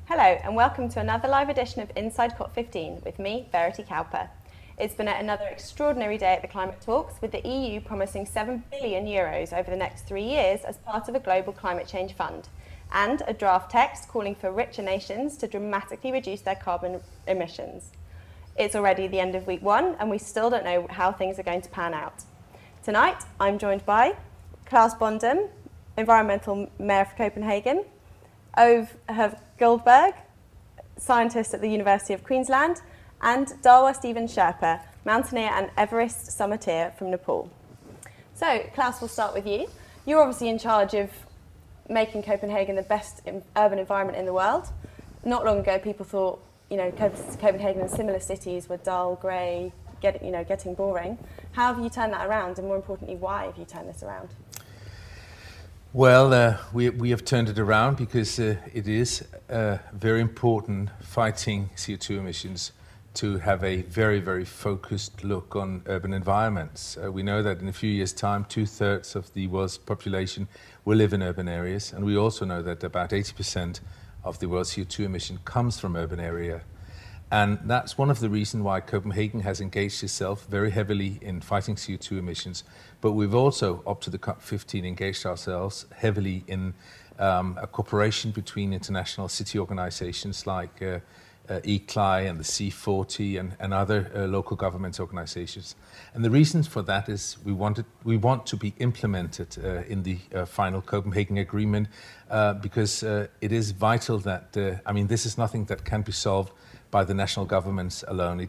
Hello and welcome to another live edition of Inside COP15 with me, Verity Cowper. It's been another extraordinary day at the climate talks, with the EU promising €7 billion over the next 3 years as part of a global climate change fund, and a draft text calling for richer nations to dramatically reduce their carbon emissions. It's already the end of week one and we still don't know how things are going to pan out. Tonight I'm joined by Klaus Bondam, Environmental Mayor for Copenhagen, Ove Hoegh-Guldberg, scientist at the University of Queensland, and Dawa Sherpa, Mountaineer and Everest summiteer from Nepal. So, Klaus, we'll start with you. You're obviously in charge of making Copenhagen the best urban environment in the world. Not long ago, people thought, Copenhagen and similar cities were dull, grey, getting boring. How have you turned that around, and more importantly, why have you turned this around? Well, we have turned it around because it is very important fighting CO2 emissions to have a very, very focused look on urban environments. We know that in a few years' time, 2/3 of the world's population will live in urban areas, and we also know that about 80% of the world's CO2 emission comes from urban area. And that's one of the reasons why Copenhagen has engaged itself very heavily in fighting CO2 emissions. But we've also, up to the COP15, engaged ourselves heavily in a cooperation between international city organizations like ECLI and the C40 and other local government organizations. And the reason for that is we want to be implemented in the final Copenhagen Agreement because it is vital that, this is nothing that can be solved by the national governments alone.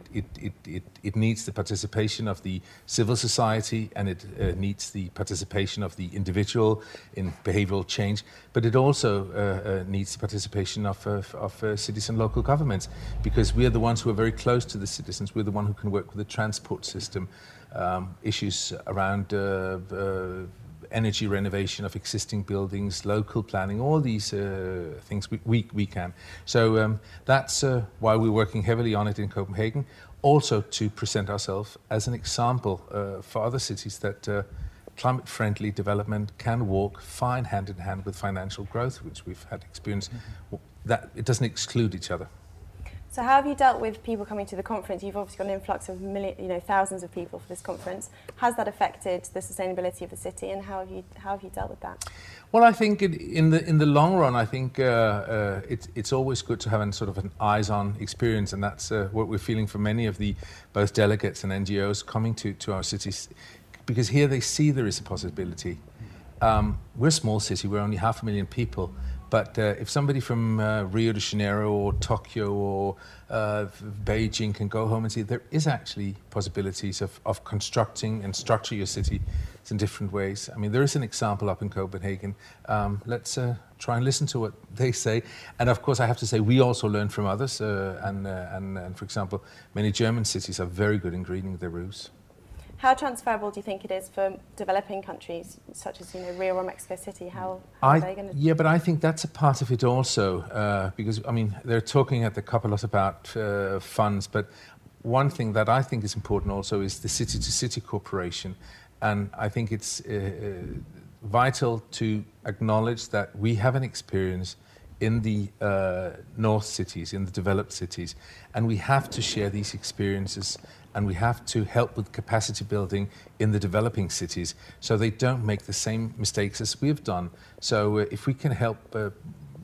It needs the participation of the civil society, and it needs the participation of the individual in behavioral change, but it also needs the participation of cities and local governments, because we are the ones who are very close to the citizens. We're the one who can work with the transport system, issues around energy renovation of existing buildings, local planning, all these things we can. So that's why we're working heavily on it in Copenhagen, also to present ourselves as an example for other cities that climate-friendly development can walk fine hand in hand with financial growth, which we've had experience, that it doesn't exclude each other. So how have you dealt with people coming to the conference? You've obviously got an influx of thousands of people for this conference. Has that affected the sustainability of the city, and how have you dealt with that? Well, I think in the long run, I think it's always good to have a sort of an eyes-on experience, and that's what we're feeling for many of the both delegates and NGOs coming to our cities, because here they see there is a possibility. We're a small city; we're only 500,000 people. But if somebody from Rio de Janeiro or Tokyo or Beijing can go home and see there is actually possibilities of constructing and structure your city in different ways. There is an example up in Copenhagen. Let's try and listen to what they say. And of course, I have to say, we also learn from others. And for example, many German cities are very good in greening their roofs. How transferable do you think it is for developing countries such as Rio or Mexico City? How are they going to? Yeah, but I think that's a part of it also, because they're talking at the COP a lot about funds, but one thing that I think is important also is the city-to-city cooperation, and I think it's vital to acknowledge that we have an experience in the north cities, in the developed cities, and we have to share these experiences, and we have to help with capacity building in the developing cities so they don't make the same mistakes as we've done. So if we can help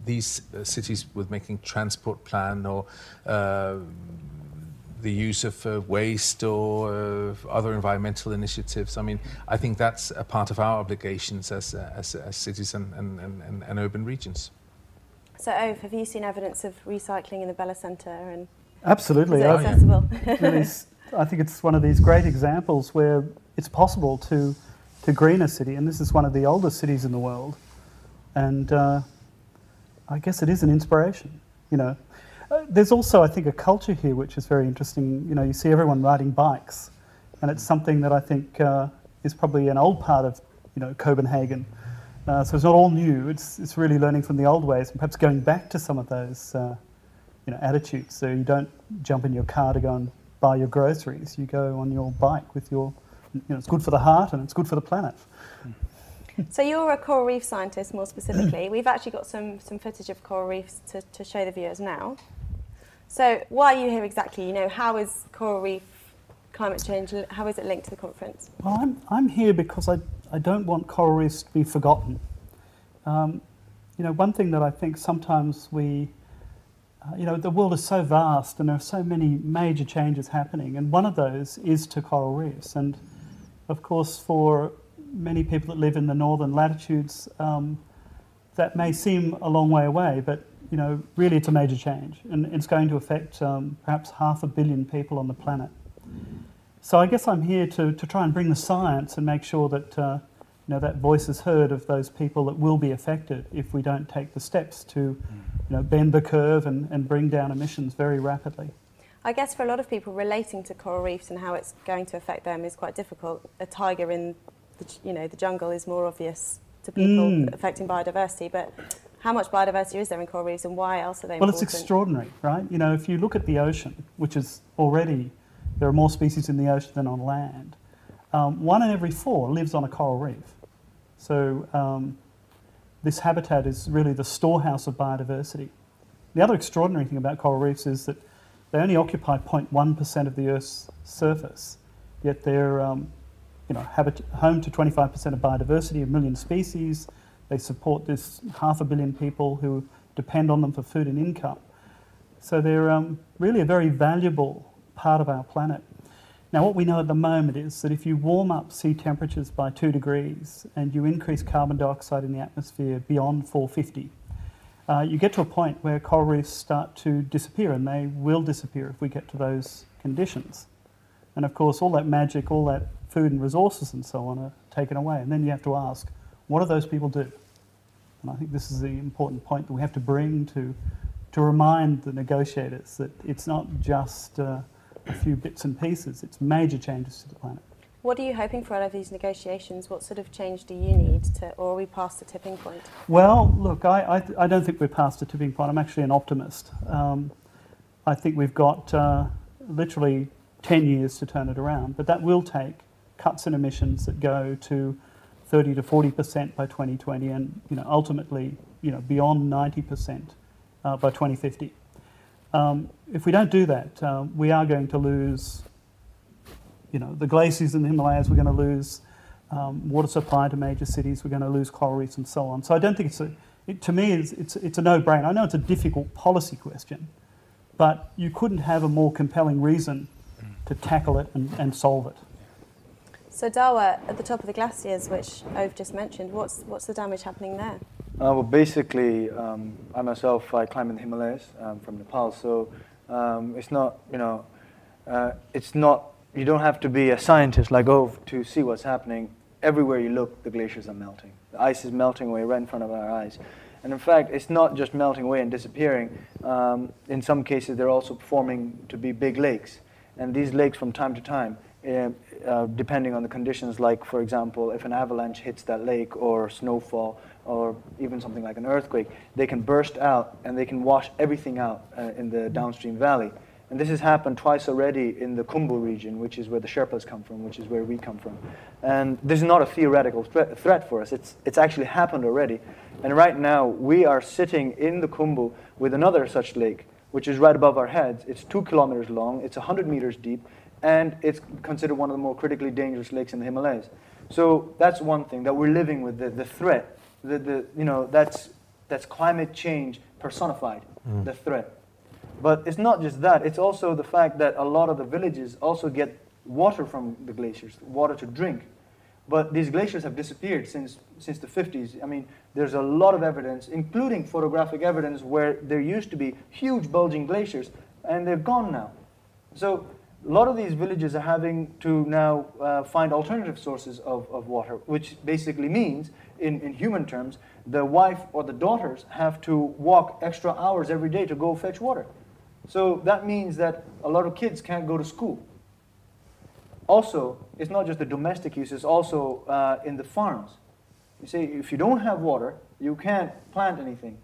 these cities with making transport plan or the use of waste or other environmental initiatives, I think that's a part of our obligations as cities and urban regions. So, Ove, have you seen evidence of recycling in the Bella Centre? And absolutely. Is it accessible? I think it's one of these great examples where it's possible to green a city, and this is one of the oldest cities in the world. And I guess it is an inspiration, There's also, I think, a culture here which is very interesting. You see everyone riding bikes, and it's something that I think is probably an old part of, Copenhagen. So it's not all new. It's really learning from the old ways and perhaps going back to some of those, attitudes. So you don't jump in your car to go and buy your groceries. You go on your bike with your, it's good for the heart and it's good for the planet. So you're a coral reef scientist, more specifically. We've actually got some footage of coral reefs to show the viewers now. So why are you here exactly? You know, how is coral reef climate change, how is it linked to the conference? Well, I'm here because I don't want coral reefs to be forgotten. You know, one thing that I think sometimes we, you know, the world is so vast and there are so many major changes happening, and one of those is to coral reefs. And of course, for many people that live in the northern latitudes, that may seem a long way away, but you know, really it's a major change, and it's going to affect perhaps 500 million people on the planet. So I guess I'm here to try and bring the science and make sure that you know, that voice is heard of those people that will be affected if we don't take the steps to you know, bend the curve and bring down emissions very rapidly. I guess for a lot of people, relating to coral reefs and how it's going to affect them is quite difficult. A tiger in the, you know, the jungle is more obvious to people affecting biodiversity, but how much biodiversity is there in coral reefs and why else are they important? Well, it's extraordinary, right? You know, if you look at the ocean, which is already, there are more species in the ocean than on land, 1 in every 4 lives on a coral reef. So this habitat is really the storehouse of biodiversity. The other extraordinary thing about coral reefs is that they only occupy 0.1% of the Earth's surface, yet they're you know, home to 25% of biodiversity, a million species. They support this 500 million people who depend on them for food and income. So they're really a very valuable part of our planet. Now, what we know at the moment is that if you warm up sea temperatures by 2 degrees and you increase carbon dioxide in the atmosphere beyond 450, you get to a point where coral reefs start to disappear, and they will disappear if we get to those conditions. And of course, all that magic, all that food and resources and so on are taken away. And then you have to ask, what do those people do? And I think this is the important point that we have to bring to remind the negotiators that it's not just a few bits and pieces, it's major changes to the planet. What are you hoping for out of these negotiations? What sort of change do you need to, or are we past the tipping point? Well, look, I don't think we're past the tipping point. I'm actually an optimist. I think we've got literally 10 years to turn it around, but that will take cuts in emissions that go to 30 to 40% by 2020, and you know, ultimately, you know, beyond 90% by 2050. If we don't do that, we are going to lose, you know, the glaciers in the Himalayas. We're going to lose water supply to major cities. We're going to lose coral reefs and so on. So I don't think to me, it's a no-brainer. I know it's a difficult policy question, but you couldn't have a more compelling reason to tackle it and solve it. So Dawa, at the top of the glaciers, which Ove just mentioned, what's the damage happening there? Well, basically, I myself, I climb in the Himalayas from Nepal, so it's not, you know, it's not, you don't have to be a scientist like Ove to see what's happening. Everywhere you look, the glaciers are melting. The ice is melting away right in front of our eyes. And in fact, it's not just melting away and disappearing. In some cases, they're also forming to be big lakes. And these lakes, from time to time, depending on the conditions, like, for example, if an avalanche hits that lake, or snowfall, or even something like an earthquake, they can burst out and they can wash everything out in the downstream valley. And this has happened twice already in the Khumbu region, which is where the Sherpas come from, which is where we come from. And this is not a theoretical threat for us. It's actually happened already. And right now, we are sitting in the Khumbu with another such lake, which is right above our heads. It's 2 kilometers long, it's 100 meters deep, and it's considered one of the more critically dangerous lakes in the Himalayas. So that's one thing, that we're living with the threat. You know, that's climate change personified, the threat. But it's not just that, it's also the fact that a lot of the villages also get water from the glaciers, water to drink. But these glaciers have disappeared since the 50s. I mean, there's a lot of evidence, including photographic evidence, where there used to be huge bulging glaciers, and they're gone now. So a lot of these villages are having to now find alternative sources of water, which basically means, in human terms, the wife or the daughters have to walk extra hours every day to go fetch water. So that means that a lot of kids can't go to school. Also, it's not just the domestic use, it's also in the farms. You see, if you don't have water, you can't plant anything.